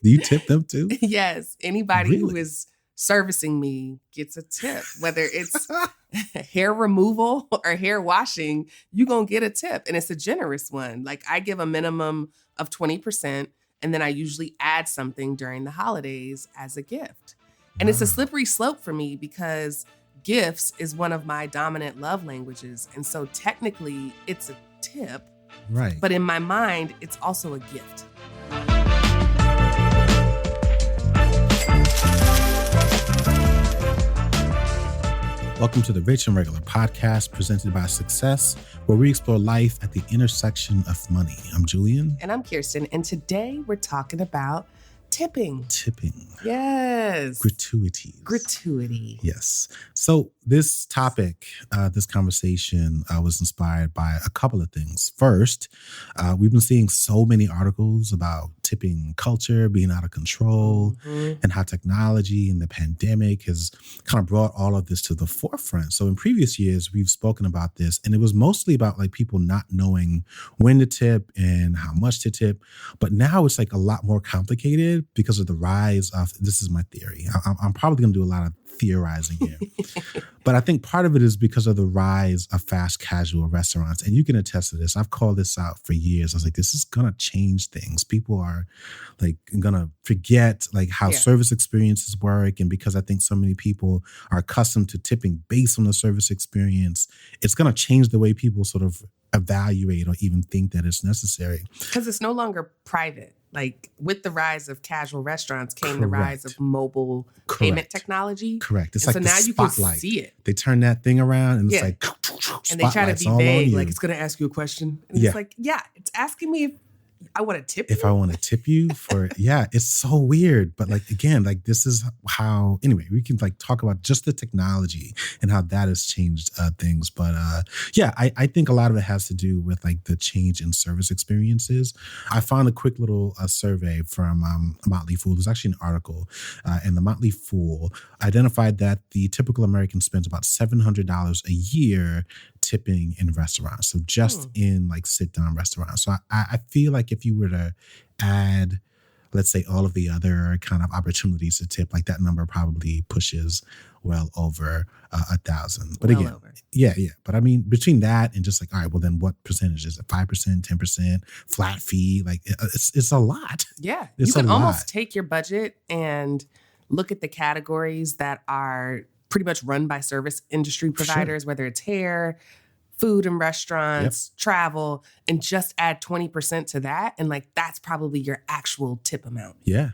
Do you tip them too? Yes. Anybody who Really? is servicing me gets a tip, whether it's hair removal or hair washing, you're going to get a tip. And it's a generous one. Like I give a minimum of 20%, and then I usually add something during the holidays as a gift. And it's a Wow. slippery slope for me because gifts is one of my dominant love languages. And so technically it's a tip, Right. but in my mind, it's also a gift. Welcome to the Rich and Regular podcast presented by Success, where we explore life at the intersection of money. I'm Julian. And I'm Kirsten. And today we're talking about tipping. Tipping. Yes. Gratuities. Gratuity. Yes. So this topic, this conversation was inspired by a couple of things. First, we've been seeing so many articles about tipping culture being out of control and how technology and the pandemic has kind of brought all of this to the forefront. So in previous years, we've spoken about this, and it was mostly about like people not knowing when to tip and how much to tip. But now it's like a lot more complicated because of the rise of, this is my theory. I'm probably going to do a lot of theorizing here. But I think part of it is because of the rise of fast casual restaurants. And you can attest to this. I've called this out for years. I was like, this is going to change things. People are like going to forget like how service experiences work. And because I think so many people are accustomed to tipping based on the service experience, it's going to change the way people sort of evaluate or even think that it's necessary. Because it's no longer private. Like with the rise of casual restaurants came the rise of mobile payment technology. Correct. It's and like so the now spotlight. You can see it. They turn that thing around and it's like and they try to be vague, like it's going to ask you a question. And it's like, it's asking me if I want to tip you. If I want to tip you for, it's so weird. But like, again, like this is how, anyway, we can like talk about just the technology and how that has changed things. But I think a lot of it has to do with like the change in service experiences. I found a quick little survey from Motley Fool. There's actually an article and the Motley Fool identified that the typical American spends about $700 a year tipping in restaurants. So just in like sit down restaurants. So I feel like if you were to add, let's say all of the other kind of opportunities to tip, like that number probably pushes well over 1,000. But well again, over. Yeah. But I mean, between that and just like, all right, well then what percentage is it? 5%, 10%, flat fee? Like it's a lot. Yeah. It's you can a lot. almost take your budget and look at the categories that are pretty much run by service industry providers, whether it's hair, food and restaurants, travel, and just add 20% to that. And like, that's probably your actual tip amount. Yeah.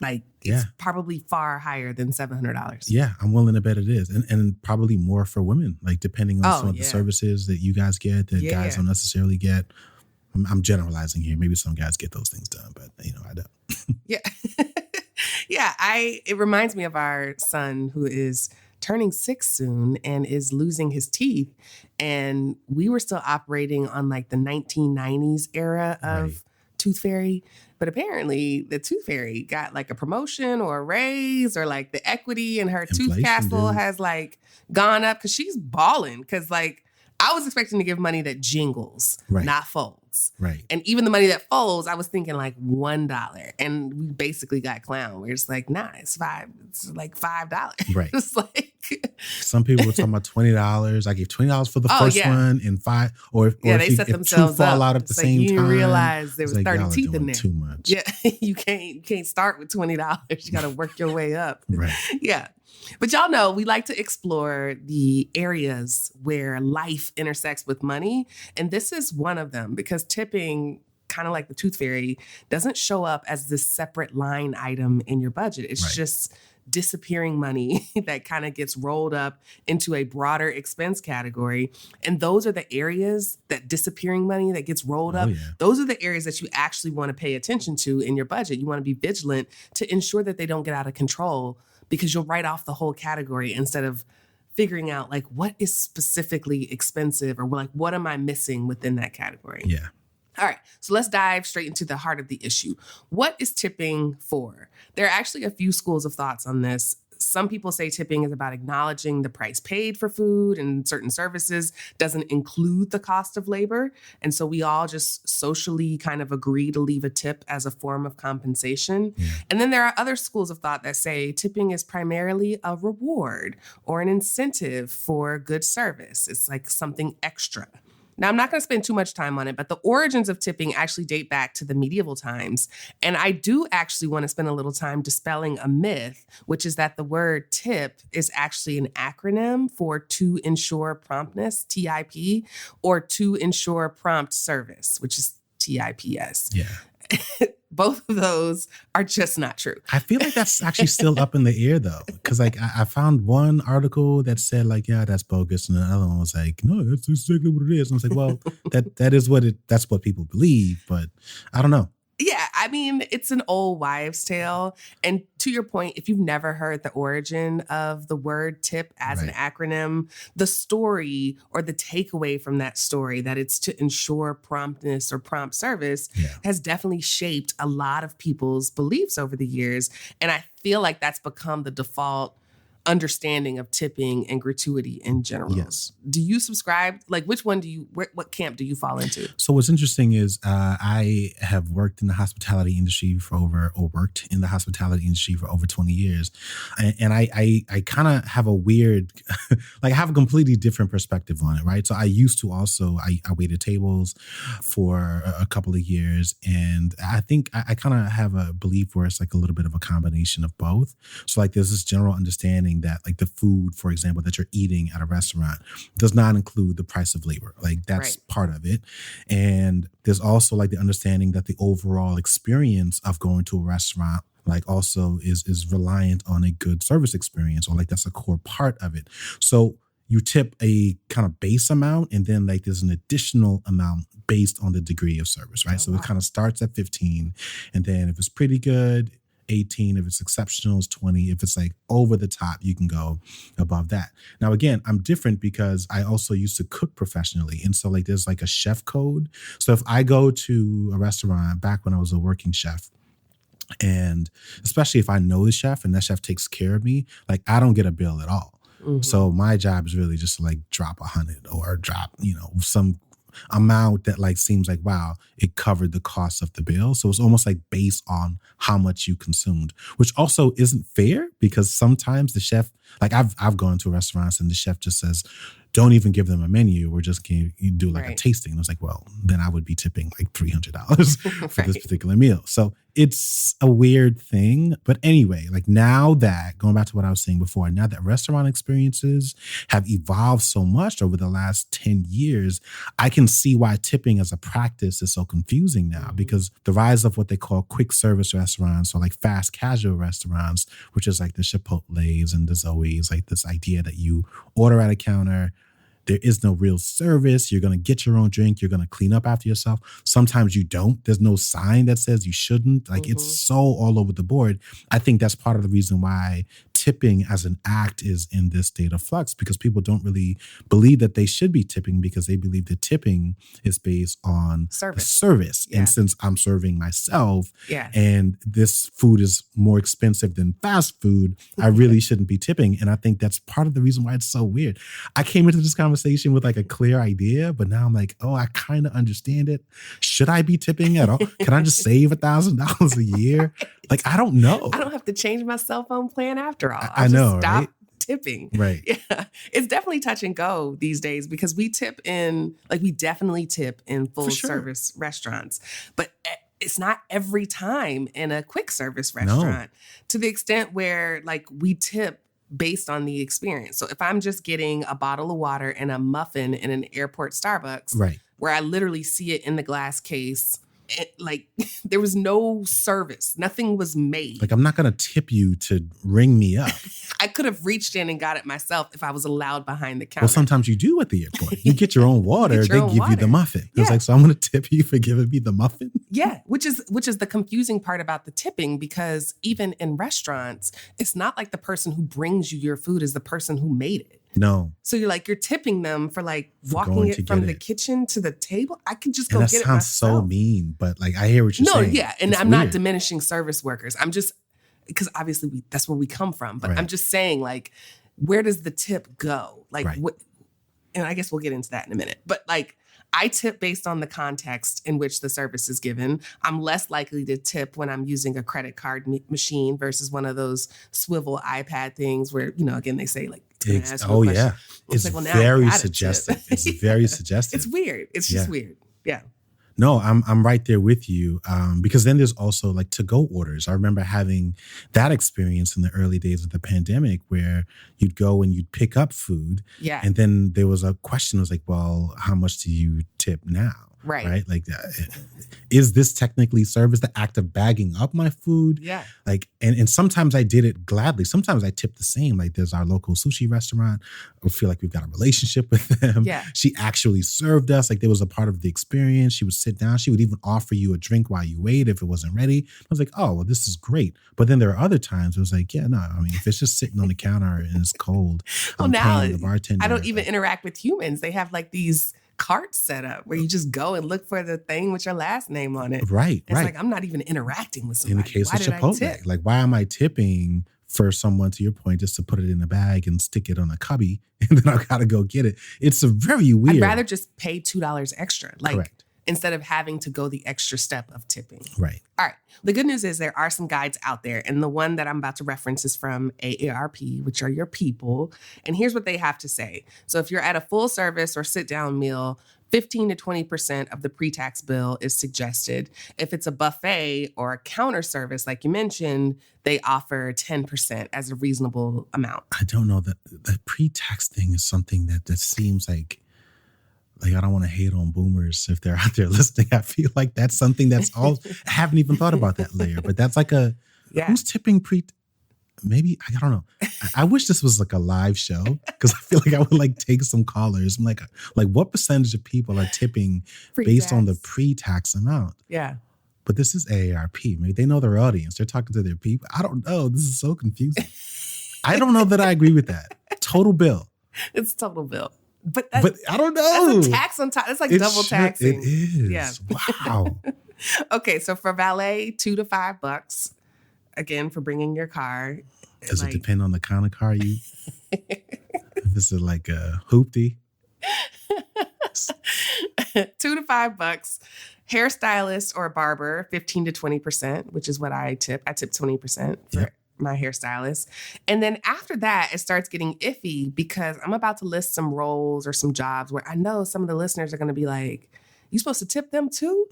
Like it's probably far higher than $700. Yeah, I'm willing to bet it is. And probably more for women, like depending on some of the services that you guys get that guys don't necessarily get. I'm generalizing here. Maybe some guys get those things done, but I don't. It reminds me of our son who is turning 6 soon and is losing his teeth. And we were still operating on like the 1990s era of Tooth Fairy. But apparently the Tooth Fairy got like a promotion or a raise or like the equity in her tooth castle has like gone up because she's balling. Because like I was expecting to give money that jingles, not folds. Right. And even the money that folds, I was thinking like $1. And we basically got clown where it's like, nah, it's like $5. Right. It's like some people were talking about $20. I gave $20 for the first one and $5 or they set themselves if two fall up. out at the It's same like you time. didn't realize there was like, 30 teeth in there. Too much. Yeah. you can't start with $20. You got to work your way up. Right. Yeah. But y'all know we like to explore the areas where life intersects with money. And this is one of them because tipping, kind of like the Tooth Fairy, doesn't show up as this separate line item in your budget. It's just disappearing money that kind of gets rolled up into a broader expense category. And those are the areas, that disappearing money that gets rolled up. Those are the areas that you actually want to pay attention to in your budget. You want to be vigilant to ensure that they don't get out of control, because you'll write off the whole category instead of figuring out like what is specifically expensive or like what am I missing within that category. Yeah. All right, so let's dive straight into the heart of the issue. What is tipping for? There are actually a few schools of thoughts on this. some people say tipping is about acknowledging the price paid for food and certain services, doesn't include the cost of labor. And so we all just socially kind of agree to leave a tip as a form of compensation. Yeah. And then there are other schools of thought that say tipping is primarily a reward or an incentive for good service. It's like something extra. Now, I'm not going to spend too much time on it, but the origins of tipping actually date back to the medieval times. And I do actually want to spend a little time dispelling a myth, which is that the word tip is actually an acronym for to ensure promptness, TIP, or to ensure prompt service, which is TIPS. Yeah. Both of those are just not true. I feel like that's actually still up in the air though. Cause like I found one article that said like, yeah, that's bogus. And the other one was like, no, that's exactly what it is. And I was like, well, that's what people believe, but I don't know. Yeah, I mean, it's an old wives' tale. And to your point, if you've never heard the origin of the word tip as an acronym, the story or the takeaway from that story that it's to ensure promptness or prompt service has definitely shaped a lot of people's beliefs over the years. And I feel like that's become the default understanding of tipping and gratuity in general. Yes. Do you subscribe? Like, which one what camp do you fall into? So what's interesting is I have worked in the hospitality industry for over 20 years. And I kind of have a weird, like I have a completely different perspective on it, right? So I used to also, I waited tables for a couple of years. And I think I kind of have a belief where it's like a little bit of a combination of both. So like there's this general understanding that like the food, for example, that you're eating at a restaurant does not include the price of labor. Like that's part of it. And there's also like the understanding that the overall experience of going to a restaurant like also is reliant on a good service experience, or like that's a core part of it. So you tip a kind of base amount and then like there's an additional amount based on the degree of service, right? So it kind of starts at 15 and then if it's pretty good, 18. If it's exceptional, it's 20. If it's like over the top, you can go above that. Now, again, I'm different because I also used to cook professionally. And so like there's like a chef code. So if I go to a restaurant back when I was a working chef, and especially if I know the chef and that chef takes care of me, like I don't get a bill at all. Mm-hmm. So my job is really just to like drop 100 or drop, some amount that like seems like, wow, it covered the cost of the bill. So it's almost like based on how much you consumed, which also isn't fair because sometimes the chef, like I've gone to restaurants and the chef just says, don't even give them a menu. We're just going to do like a tasting. And I was like, well, then I would be tipping like $300 for this particular meal. So it's a weird thing. But anyway, like now that, going back to what I was saying before, now that restaurant experiences have evolved so much over the last 10 years, I can see why tipping as a practice is so confusing now, because the rise of what they call quick service restaurants or like fast casual restaurants, which is like the Chipotle's and the Zoe's, like this idea that you order at a counter, there is no real service. You're going to get your own drink. You're going to clean up after yourself. Sometimes you don't. There's no sign that says you shouldn't. Like it's so all over the board. I think that's part of the reason why tipping as an act is in this state of flux, because people don't really believe that they should be tipping because they believe that tipping is based on service. Yeah. And since I'm serving myself and this food is more expensive than fast food, I really shouldn't be tipping. And I think that's part of the reason why it's so weird. I came into this conversation with like a clear idea, but now I'm like, oh, I kind of understand it. Should I be tipping at all? Can I just save $1,000 a year? Like, I don't know. I don't have to change my cell phone plan after all. I know, just stop right? tipping. Right. Yeah. It's definitely touch and go these days because we definitely tip in full service restaurants, but it's not every time in a quick service restaurant to the extent where like we tip based on the experience. So if I'm just getting a bottle of water and a muffin in an airport Starbucks, where I literally see it in the glass case, like there was no service, nothing was made. Like I'm not going to tip you to ring me up. I could have reached in and got it myself if I was allowed behind the counter. Well, sometimes you do at the airport. You get your own water. They give you the muffin. Yeah. It's like, so I'm going to tip you for giving me the muffin? Yeah, which is the confusing part about the tipping, because even in restaurants, it's not like the person who brings you your food is the person who made it. No. So you're tipping them for like walking it from the kitchen to the table. I could just go get it myself. That sounds so mean, but like I hear what you're saying. No, yeah. And I'm not diminishing service workers. I'm just, because obviously that's where we come from. But Right. I'm just saying, like, where does the tip go? Like, Right. what? And I guess we'll get into that in a minute. But like, I tip based on the context in which the service is given. I'm less likely to tip when I'm using a credit card machine versus one of those swivel iPad things where, again, they say like, Oh, yeah. It's like, well, now I very gotta suggestive. tip. It's very suggestive. It's weird. It's just weird. Yeah. No, I'm right there with you. Because then there's also like to-go orders. I remember having that experience in the early days of the pandemic where you'd go and you'd pick up food. Yeah. And then there was a question, it was like, well, how much do you tip now? Right. Like, is this technically service, the act of bagging up my food? Yeah. Like, and sometimes I did it gladly. Sometimes I tip the same. Like there's our local sushi restaurant. I feel like we've got a relationship with them. Yeah. She actually served us. Like there was a part of the experience. She would sit down. She would even offer you a drink while you wait if it wasn't ready. I was like, oh, well, this is great. But then there are other times it was like, yeah, no, I mean, if it's just sitting on the counter and it's cold, I'm paying the bartender. I don't even interact with humans. They have like these carts set up where you just go and look for the thing with your last name on it. Right, it's like, I'm not even interacting with somebody. In the case of Chipotle, like why am I tipping for someone, to your point, just to put it in a bag and stick it on a cubby and then I gotta go get it? It's a very weird. I'd rather just pay $2 extra. Like, correct. Instead of having to go the extra step of tipping. Right. All right. The good news is there are some guides out there. And the one that I'm about to reference is from AARP, which are your people. And here's what they have to say. So if you're at a full service or sit down meal, 15 to 20% of the pre-tax bill is suggested. If it's a buffet or a counter service, like you mentioned, they offer 10% as a reasonable amount. I don't know, that the pre-tax thing is something that seems like I don't want to hate on boomers if they're out there listening. I feel like that's something that's all, I haven't even thought about that layer, but that's like who's tipping maybe, I don't know. I wish this was like a live show because I feel like I would like take some callers. I'm like what percentage of people are tipping based on the pre-tax amount? Yeah. But this is AARP. Maybe they know their audience. They're talking to their people. I don't know. This is so confusing. I don't know that I agree with that. Total bill. It's total bill. But I don't know. That's a tax on top. It's like double taxing. It is. Yeah. Wow. Okay, so for valet, $2 to $5. Again, for bringing your car. Does it depend on the kind of car you? If this is like a hoopty. $2 to $5. Hairstylist or barber, 15 to 20%, which is what I tip. I tip 20% for my hairstylist. And then after that, it starts getting iffy because I'm about to list some roles or some jobs where I know some of the listeners are going to be like, you supposed to tip them too?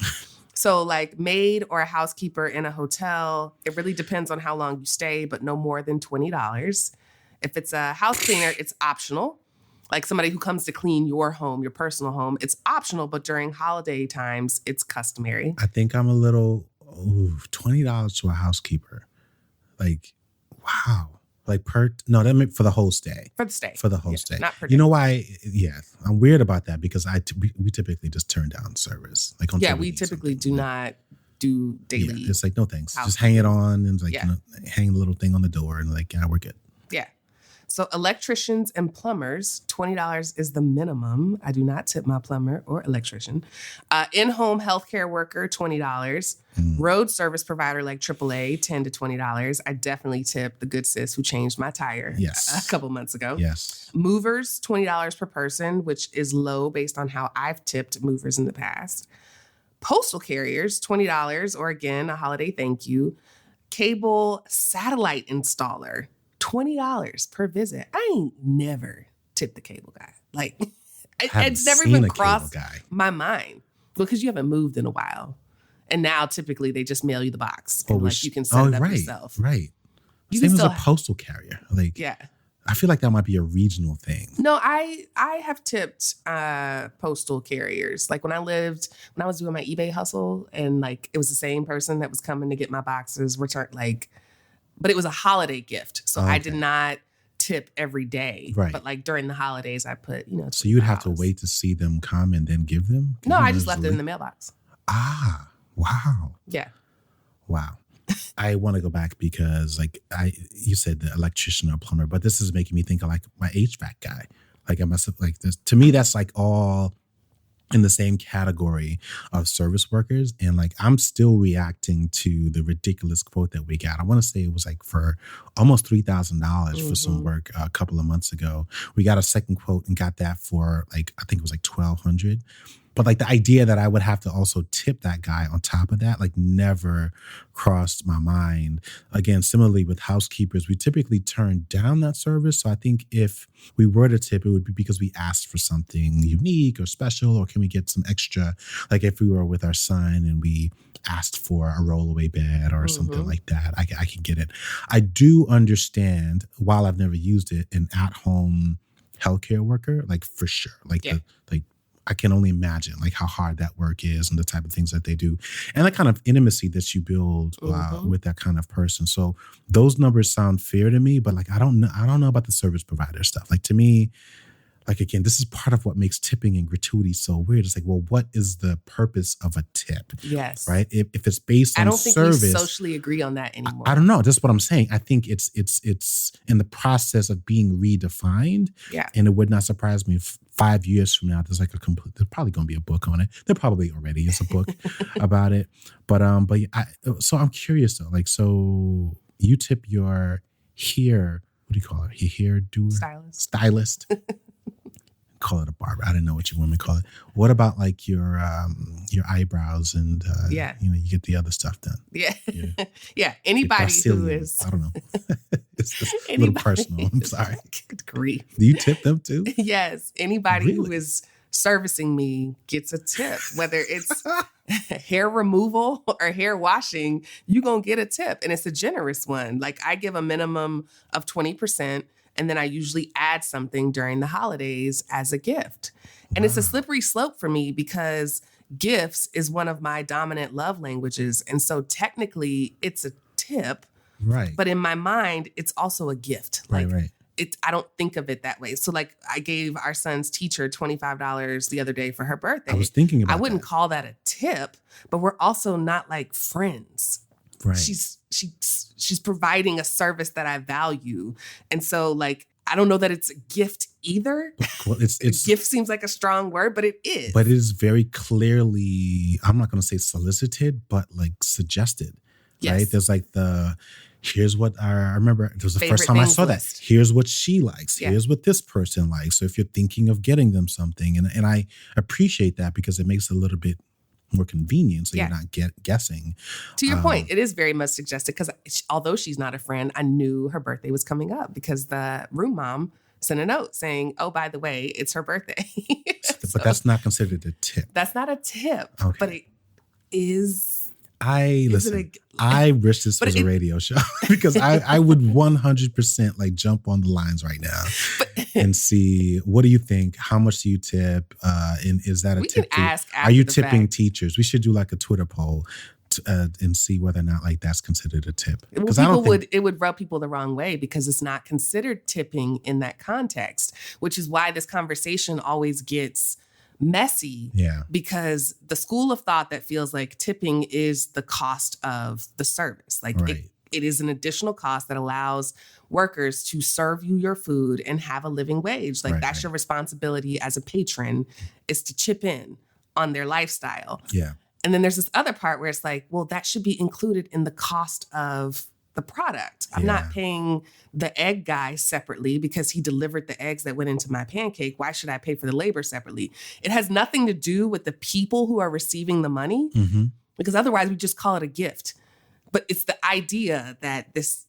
So like maid or a housekeeper in a hotel, it really depends on how long you stay, but no more than $20. If it's a house cleaner, it's optional. Like somebody who comes to clean your home, your personal home, it's optional, but during holiday times, it's customary. I think I'm a little, $20 to a housekeeper. Like, wow. Like that meant for the whole stay. For the stay. For the whole stay. Not per day. You know why? Yeah. I'm weird about that because we typically just turn down service. Like on we typically do not do daily. Yeah, it's like, no thanks. Just hang it on and like, hang the little thing on the door and like, we're good. Yeah. So electricians and plumbers, $20 is the minimum. I do not tip my plumber or electrician. In-home healthcare worker, $20. Road service provider like AAA, $10 to $20. I definitely tip the good sis who changed my tire a couple months ago. Yes. Movers, $20 per person, which is low based on how I've tipped movers in the past. Postal carriers, $20, or again, a holiday thank you. Cable satellite installer, $20 per visit. I ain't never tipped the cable guy. Like, it's never even crossed my mind because you haven't moved in a while. And now typically they just mail you the box. And you can set it up yourself. Right. You Same as a postal carrier. Like, I feel like that might be a regional thing. No, I have tipped postal carriers. Like when I was doing my eBay hustle and like it was the same person that was coming to get my boxes returned, but it was a holiday gift. So I did not tip every day. Right. But like during the holidays, I put, So you'd have to wait to see them come and then give them? No, I just left it in the mailbox. Ah, wow. Yeah. Wow. I want to go back because you said the electrician or plumber, but this is making me think of like my HVAC guy. Like I must have like this. To me, that's like all in the same category of service workers. And like, I'm still reacting to the ridiculous quote that we got. I want to say it was like for almost $3,000 for some work a couple of months ago. We got a second quote and got that for like, I think it was like 1,200. But like the idea that I would have to also tip that guy on top of that, like never crossed my mind. Again, similarly with housekeepers, we typically turn down that service. So I think if we were to tip, it would be because we asked for something unique or special, or can we get some extra? Like if we were with our son and we asked for a rollaway bed or something like that, I can get it. I do understand, while I've never used it, an at-home healthcare worker, like for sure. Like I can only imagine like how hard that work is and the type of things that they do and the kind of intimacy that you build with that kind of person. So those numbers sound fair to me, but like, I don't know about the service provider stuff. Like to me, like, again, this is part of what makes tipping and gratuity so weird. It's like, well, what is the purpose of a tip? Yes. Right? If it's based on service. I don't think we socially agree on that anymore. I don't know. That's what I'm saying. I think it's in the process of being redefined. Yeah. And it would not surprise me if 5 years from now, there's probably going to be a book on it. There probably already is a book about it. So I'm curious though. Like, so you tip your hair, what do you call it? Your hair doer? Stylist. Call it a barber. I don't know what you women call it. What about like your eyebrows and you get the other stuff done? Yeah. Yeah. Anybody who is, I don't know. It's a little personal. I'm sorry. Good grief. Do you tip them too? Yes. Anybody who is servicing me gets a tip. Whether it's hair removal or hair washing, you're going to get a tip. And it's a generous one. Like I give a minimum of 20%. And then I usually add something during the holidays as a gift. And it's a slippery slope for me because gifts is one of my dominant love languages. And so technically it's a tip. Right. But in my mind, it's also a gift. Like, right. I don't think of it that way. So like I gave our son's teacher $25 the other day for her birthday. I was thinking about I wouldn't call that a tip, but we're also not like friends. Right. She's providing a service that I value. And so like, I don't know that it's a gift either. Well, it's gift seems like a strong word, but it is. But it is very clearly, I'm not going to say solicited, but like suggested, right? There's like here's what I remember. It was the first time I saw that. Here's what she likes. Yeah. Here's what this person likes. So if you're thinking of getting them something, and I appreciate that because it makes it a little bit more convenient, so you're not guessing. To your point, it is very much suggested because although she's not a friend, I knew her birthday was coming up because the room mom sent a note saying, oh, by the way, it's her birthday. But that's not considered a tip. That's not a tip, but it is. I wish this was a radio show because I would 100% like jump on the lines right now and see, what do you think? How much do you tip? And is that a tip? Are you tipping teachers? We should do like a Twitter poll and see whether or not like that's considered a tip. It would rub people the wrong way because it's not considered tipping in that context, which is why this conversation always gets messy because the school of thought that feels like tipping is the cost of the service. Like it is an additional cost that allows workers to serve you your food and have a living wage. Like that's your responsibility as a patron is to chip in on their lifestyle. Yeah. And then there's this other part where it's like, well, that should be included in the cost of the product. I'm not paying the egg guy separately because he delivered the eggs that went into my pancake. Why should I pay for the labor separately? It has nothing to do with the people who are receiving the money because otherwise we just call it a gift. But it's the idea that this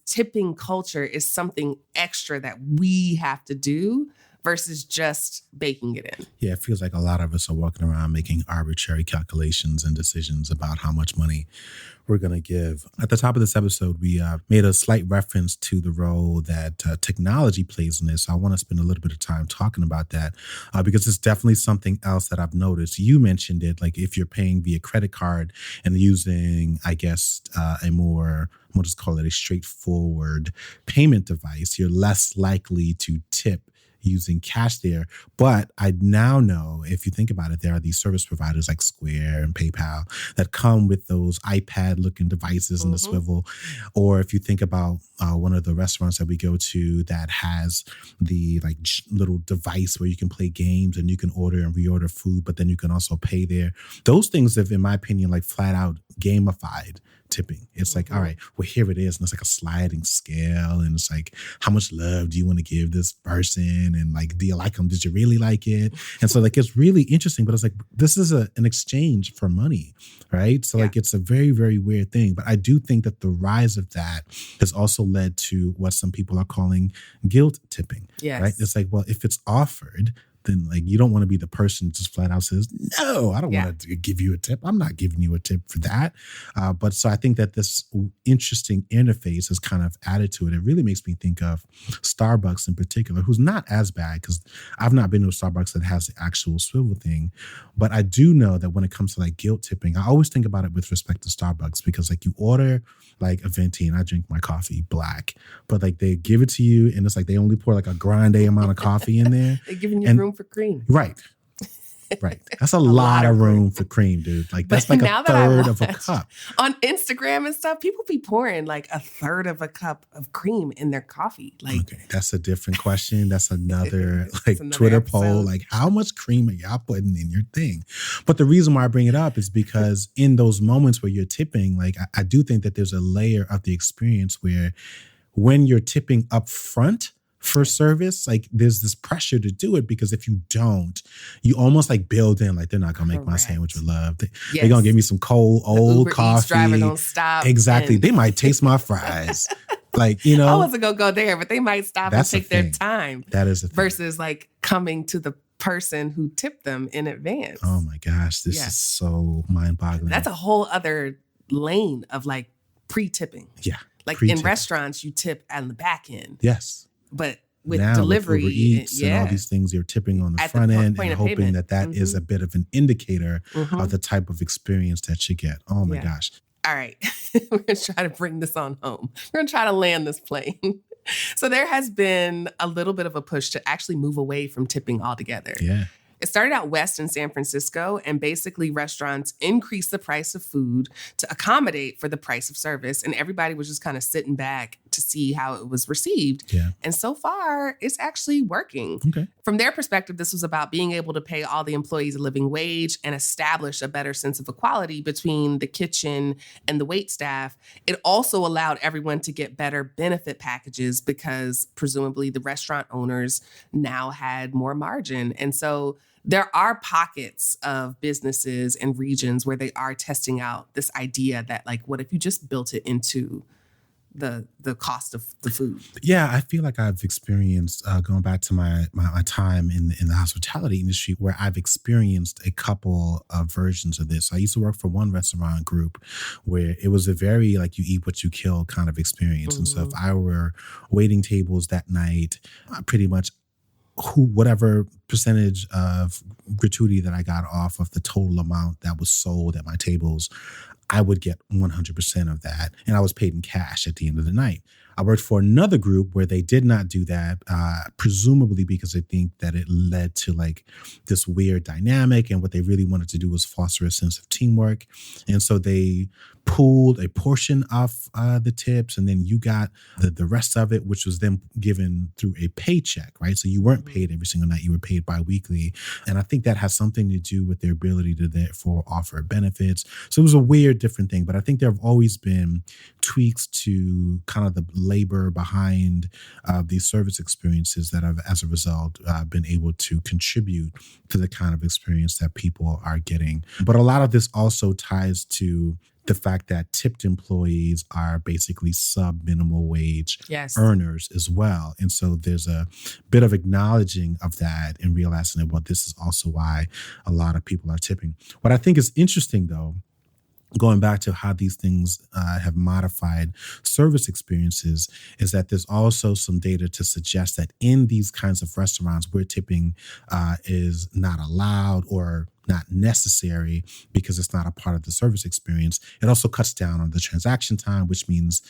tipping culture is something extra that we have to do versus just baking it in. Yeah, it feels like a lot of us are walking around making arbitrary calculations and decisions about how much money we're going to give. At the top of this episode, we made a slight reference to the role that technology plays in this. I want to spend a little bit of time talking about that because it's definitely something else that I've noticed. You mentioned it, like if you're paying via credit card and using, I guess, we'll just call it a straightforward payment device, you're less likely to tip using cash there. But I now know, if you think about it, there are these service providers like Square and PayPal that come with those iPad-looking devices in the swivel. Or if you think about one of the restaurants that we go to that has the like little device where you can play games and you can order and reorder food, but then you can also pay there. Those things have, in my opinion, like flat out gamified tipping. It's like, all right, well, here it is. And it's like a sliding scale. And it's like, how much love do you want to give this person? And like, do you like them? Did you really like it? And so like, it's really interesting, but it's like, this is an exchange for money, right? So like, it's a very, very weird thing. But I do think that the rise of that has also led to what some people are calling guilt tipping, right? It's like, well, if it's offered, then like you don't want to be the person who just flat out says, no, I don't want to give you a tip. I'm not giving you a tip for that. But so I think that this interesting interface has kind of added to it. It really makes me think of Starbucks in particular, who's not as bad because I've not been to a Starbucks that has the actual swivel thing. But I do know that when it comes to like guilt tipping, I always think about it with respect to Starbucks because like you order like a venti and I drink my coffee black, but like they give it to you and it's like they only pour like a grande amount of coffee in there. They're giving you room for cream. Right. That's a lot of room for cream, dude. Like that's like a third of a cup. On Instagram and stuff, people be pouring like a third of a cup of cream in their coffee. Like, okay, that's a different question. That's another like Twitter poll. Like, how much cream are y'all putting in your thing? But the reason why I bring it up is because in those moments where you're tipping, like I do think that there's a layer of the experience where when you're tipping up front for service, like there's this pressure to do it because if you don't, you almost like build in like they're not gonna make my sandwich with love. They're gonna give me some cold old Uber coffee. Eats driver don't stop. Exactly. They might taste my fries. Like, you know, I wasn't gonna go there, but they might stop and take their time. That is a thing. Versus like coming to the person who tipped them in advance. Oh my gosh, this is so mind-boggling. That's a whole other lane of like pre-tipping. Yeah. Like in restaurants, you tip on the back end. Yes. But with now, delivery, with Uber Eats and all these things, you're tipping on the front end and hoping that is a bit of an indicator of the type of experience that you get. Oh my gosh. All right. We're going to try to bring this on home. We're going to try to land this plane. So there has been a little bit of a push to actually move away from tipping altogether. Yeah. It started out west in San Francisco, and basically restaurants increased the price of food to accommodate for the price of service. And everybody was just kind of sitting back to see how it was received. Yeah. And so far, it's actually working. Okay. From their perspective, this was about being able to pay all the employees a living wage and establish a better sense of equality between the kitchen and the wait staff. It also allowed everyone to get better benefit packages because presumably the restaurant owners now had more margin. And so there are pockets of businesses and regions where they are testing out this idea that, like, what if you just built it into the cost of the food? Yeah, I feel like I've experienced, going back to my time in the hospitality industry, where I've experienced a couple of versions of this. I used to work for one restaurant group where it was a very like you eat what you kill kind of experience. And so if I were waiting tables that night, pretty much whatever percentage of gratuity that I got off of the total amount that was sold at my tables, I would get 100% of that. And I was paid in cash at the end of the night. I worked for another group where they did not do that, presumably because I think that it led to like this weird dynamic. And what they really wanted to do was foster a sense of teamwork. And so they pooled a portion of the tips, and then you got the rest of it, which was then given through a paycheck, right? So you weren't paid every single night. You were paid biweekly. And I think that has something to do with their ability to therefore offer benefits. So it was a weird, different thing. But I think there have always been tweaks to kind of the labor behind these service experiences that have, as a result, been able to contribute to the kind of experience that people are getting. But a lot of this also ties to the fact that tipped employees are basically sub-minimal wage earners as well. And so there's a bit of acknowledging of that and realizing that, well, this is also why a lot of people are tipping. What I think is interesting, though, going back to how these things have modified service experiences, is that there's also some data to suggest that in these kinds of restaurants where tipping is not allowed or not necessary because it's not a part of the service experience. It also cuts down on the transaction time, which means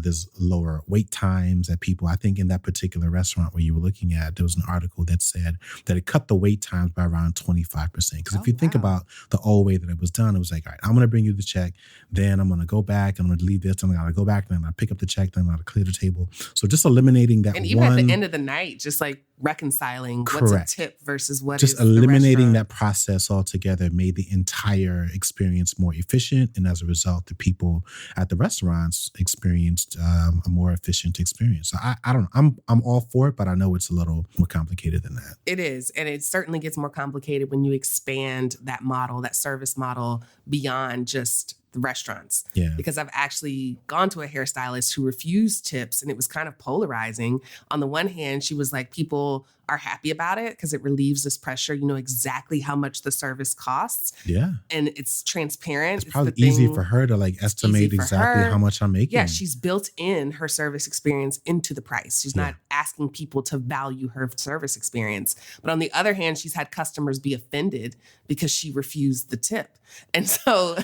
there's lower wait times that people, I think in that particular restaurant where you were looking at, there was an article that said that it cut the wait times by around 25%. Because if you think about the old way that it was done, it was like, all right, I'm going to bring you the check, then I'm going to go back, and I'm going to leave this, and I'm going to go back, and I'm going to pick up the check, then I'm going to clear the table. So just eliminating that and even at the end of the night, just like reconciling what's a tip versus what just is eliminating that process altogether made the entire experience more efficient, and as a result, the people at the restaurants experienced a more efficient experience. So I don't know. I'm all for it, but I know it's a little more complicated than that. It is, and it certainly gets more complicated when you expand that model, that service model, beyond just the restaurants. Yeah. Because I've actually gone to a hairstylist who refused tips, and it was kind of polarizing. On the one hand, she was like, people are happy about it because it relieves this pressure. You know exactly how much the service costs. Yeah. And it's transparent. It's probably easy for her to like estimate exactly how much I'm making. Yeah, she's built in her service experience into the price. She's not asking people to value her service experience. But on the other hand, she's had customers be offended because she refused the tip. And so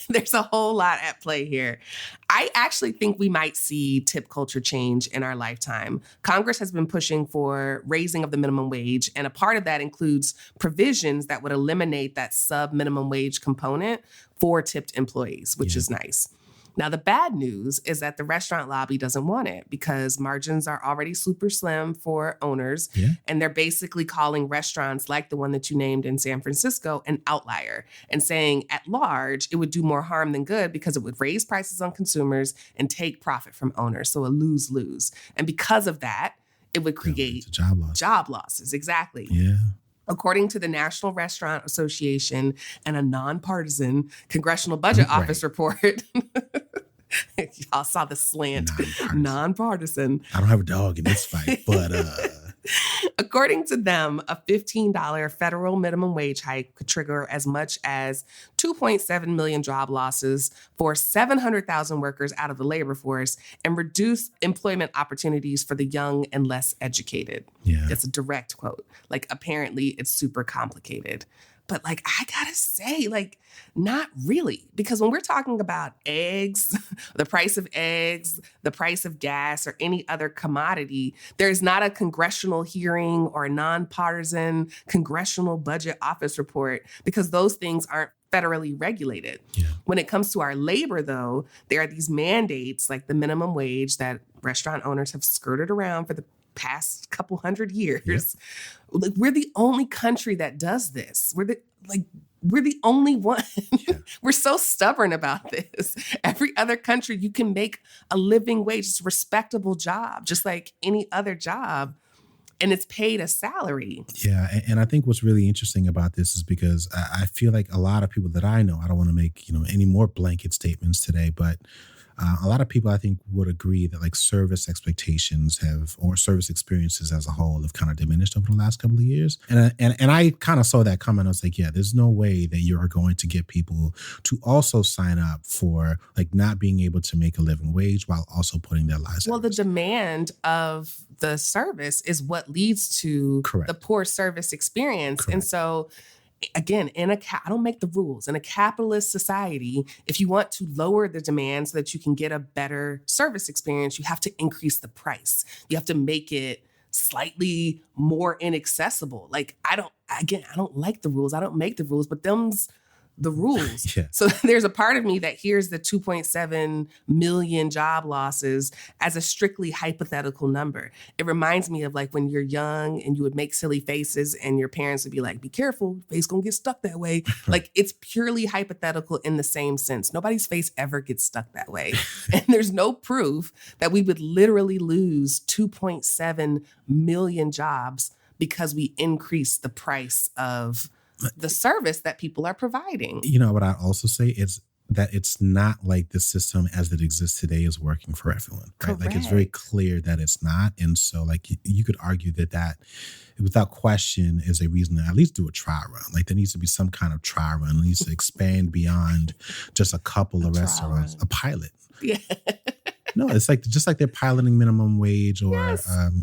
there's a whole lot at play here. I actually think we might see tip culture change in our lifetime. Congress has been pushing for raising of the minimum wage, and a part of that includes provisions that would eliminate that sub-minimum wage component for tipped employees, which is nice. Now, the bad news is that the restaurant lobby doesn't want it because margins are already super slim for owners. Yeah. And they're basically calling restaurants like the one that you named in San Francisco an outlier and saying at large, it would do more harm than good because it would raise prices on consumers and take profit from owners. So a lose-lose. And because of that, it would create job losses. Exactly. Yeah. According to the National Restaurant Association and a nonpartisan Congressional Budget Office report, y'all saw the slant, nonpartisan. I don't have a dog in this fight, but according to them, a $15 federal minimum wage hike could trigger as much as 2.7 million job losses for 700,000 workers out of the labor force and reduce employment opportunities for the young and less educated. Yeah. That's a direct quote. Like, apparently it's super complicated. But like, I gotta say, like, not really. Because when we're talking about eggs, the price of eggs, the price of gas, or any other commodity, there's not a congressional hearing or a nonpartisan Congressional Budget Office report because those things aren't federally regulated. Yeah. When it comes to our labor, though, there are these mandates like the minimum wage that restaurant owners have skirted around for the past couple hundred years. Yep. Like, we're the only country that does this. We're the only one. Yeah. We're so stubborn about this. Every other country, you can make a living wage. It's a respectable job, just like any other job. And it's paid a salary. Yeah. And I think what's really interesting about this is because I feel like a lot of people that I know, I don't want to make, any more blanket statements today, but a lot of people, I think, would agree that like service expectations or service experiences as a whole have kind of diminished over the last couple of years. And I kind of saw that coming. I was like, yeah, there's no way that you're going to get people to also sign up for like not being able to make a living wage while also putting their lives at risk. The demand of the service is what leads to the poor service experience. Correct. And so again, I don't make the rules. In a capitalist society, if you want to lower the demand so that you can get a better service experience, you have to increase the price. You have to make it slightly more inaccessible. Like, I don't like the rules. I don't make the rules, but them's the rules. Yeah. So there's a part of me that hears the 2.7 million job losses as a strictly hypothetical number. It reminds me of like when you're young and you would make silly faces and your parents would be like, be careful, face gonna get stuck that way. Like, it's purely hypothetical in the same sense. Nobody's face ever gets stuck that way. And there's no proof that we would literally lose 2.7 million jobs because we increase the price of the service that people are providing. What I also say is that it's not like the system as it exists today is working for everyone, right? Correct. Like, it's very clear that it's not. And so like you could argue that without question is a reason to at least do a trial run. Like, there needs to be some kind of trial run. It needs to expand beyond just a couple of restaurants, a pilot. Yeah. No, it's like just like they're piloting minimum wage or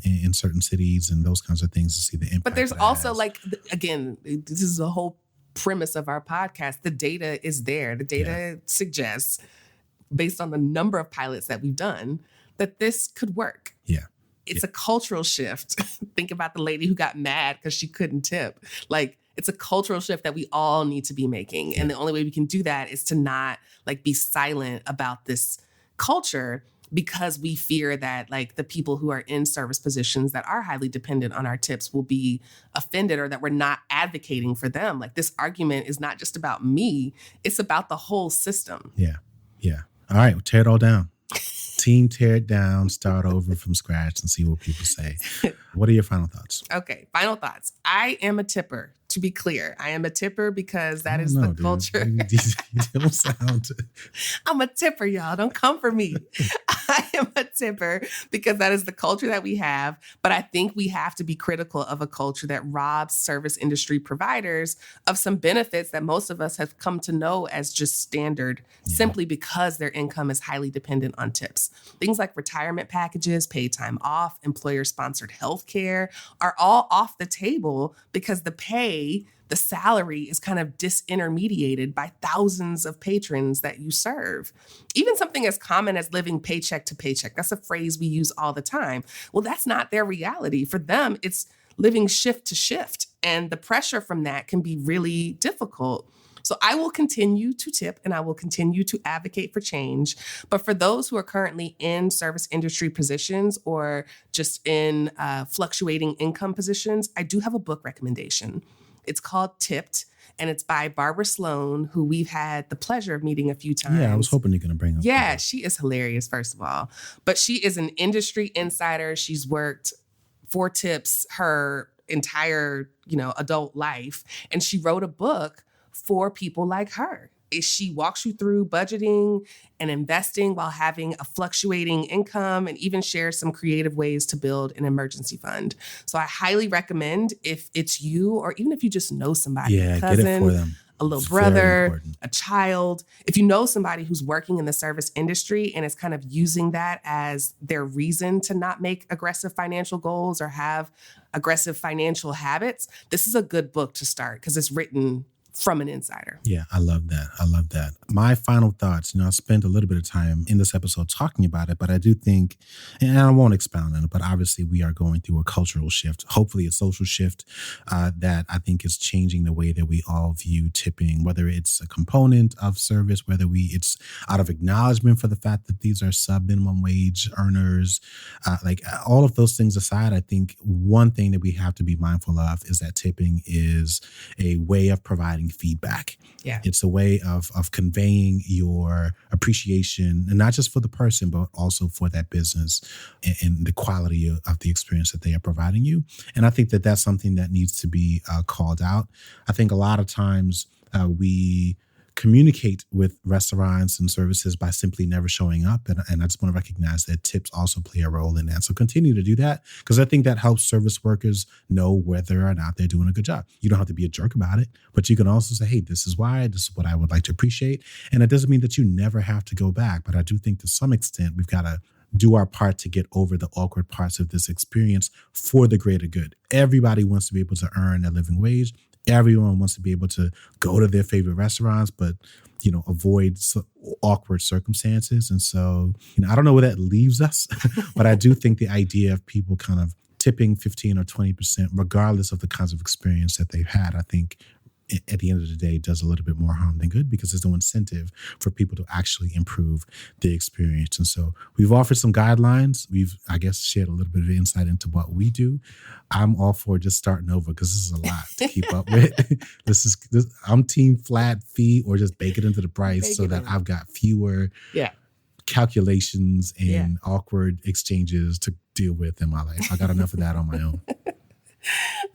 in certain cities and those kinds of things to see the impact. But there's also like, again, this is a whole premise of our podcast, the data is there. The data suggests, based on the number of pilots that we've done, that this could work. Yeah. It's a cultural shift. Think about the lady who got mad because she couldn't tip. Like, it's a cultural shift that we all need to be making. Yeah. And the only way we can do that is to not like be silent about this culture, because we fear that like the people who are in service positions that are highly dependent on our tips will be offended, or that we're not advocating for them. Like, this argument is not just about me. It's about the whole system. Yeah. Yeah. All right. We'll tear it all down. Team, tear it down, start over from scratch and see what people say. What are your final thoughts? Okay, final thoughts. I am a tipper, to be clear. I am a tipper because that is the culture. You don't sound... I'm a tipper, y'all. Don't come for me. I am a tipper because that is the culture that we have. But I think we have to be critical of a culture that robs service industry providers of some benefits that most of us have come to know as just standard, simply because their income is highly dependent on tips. Things like retirement packages, paid time off, employer-sponsored health care are all off the table because the salary is kind of disintermediated by thousands of patrons that you serve. Even something as common as living paycheck to paycheck. That's a phrase we use all the time. Well, that's not their reality. For them, it's living shift to shift. And the pressure from that can be really difficult. So I will continue to tip and I will continue to advocate for change. But for those who are currently in service industry positions or just in fluctuating income positions, I do have a book recommendation. It's called Tipped, and it's by Barbara Sloan, who we've had the pleasure of meeting a few times. Yeah, I was hoping you're going to bring up. Yeah, she is hilarious, first of all. But she is an industry insider. She's worked for tips her entire, adult life. And she wrote a book for people like her. She walks you through budgeting and investing while having a fluctuating income, and even shares some creative ways to build an emergency fund. So I highly recommend, if it's you, or even if you just know somebody, a cousin, get it for them. A little brother, a child, if you know somebody who's working in the service industry and is kind of using that as their reason to not make aggressive financial goals or have aggressive financial habits, this is a good book to start because it's written from an insider. Yeah, I love that. I love that. My final thoughts, I spent a little bit of time in this episode talking about it, but I do think, and I won't expound on it, but obviously we are going through a cultural shift, hopefully a social shift that I think is changing the way that we all view tipping, whether it's a component of service, whether it's out of acknowledgement for the fact that these are sub-minimum wage earners, like all of those things aside, I think one thing that we have to be mindful of is that tipping is a way of providing feedback. Yeah. It's a way of conveying your appreciation, and not just for the person, but also for that business and the quality of the experience that they are providing you. And I think that that's something that needs to be called out. I think a lot of times we communicate with restaurants and services by simply never showing up. And I just want to recognize that tips also play a role in that. So continue to do that, because I think that helps service workers know whether or not they're doing a good job. You don't have to be a jerk about it, but you can also say, hey, this is why, this is what I would like to appreciate. And it doesn't mean that you never have to go back. But I do think to some extent, we've got to do our part to get over the awkward parts of this experience for the greater good. Everybody wants to be able to earn a living wage. Everyone wants to be able to go to their favorite restaurants, but, avoid awkward circumstances. And so, I don't know where that leaves us, but I do think the idea of people kind of tipping 15 or 20%, regardless of the kinds of experience that they've had, I think at the end of the day does a little bit more harm than good, because there's no incentive for people to actually improve the experience. And so we've offered some guidelines. We've, I guess, shared a little bit of insight into what we do. I'm all for just starting over, because this is a lot to keep up with. I'm team flat fee, or just bake it into the price so that I've got fewer calculations and awkward exchanges to deal with in my life. I got enough of that on my own.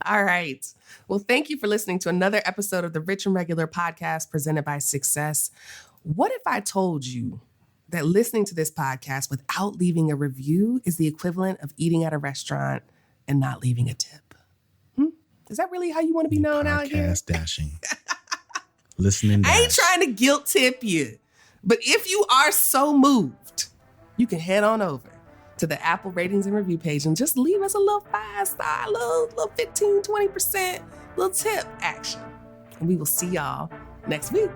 All right. Well, thank you for listening to another episode of the Rich and Regular podcast presented by Success. What if I told you that listening to this podcast without leaving a review is the equivalent of eating at a restaurant and not leaving a tip? Is that really how you want to be known out here? Podcast dashing. Listening dash. I ain't trying to guilt tip you, but if you are so moved, you can head on over to the Apple ratings and review page and just leave us a little 5-star, little 15, 20% little tip action. And we will see y'all next week.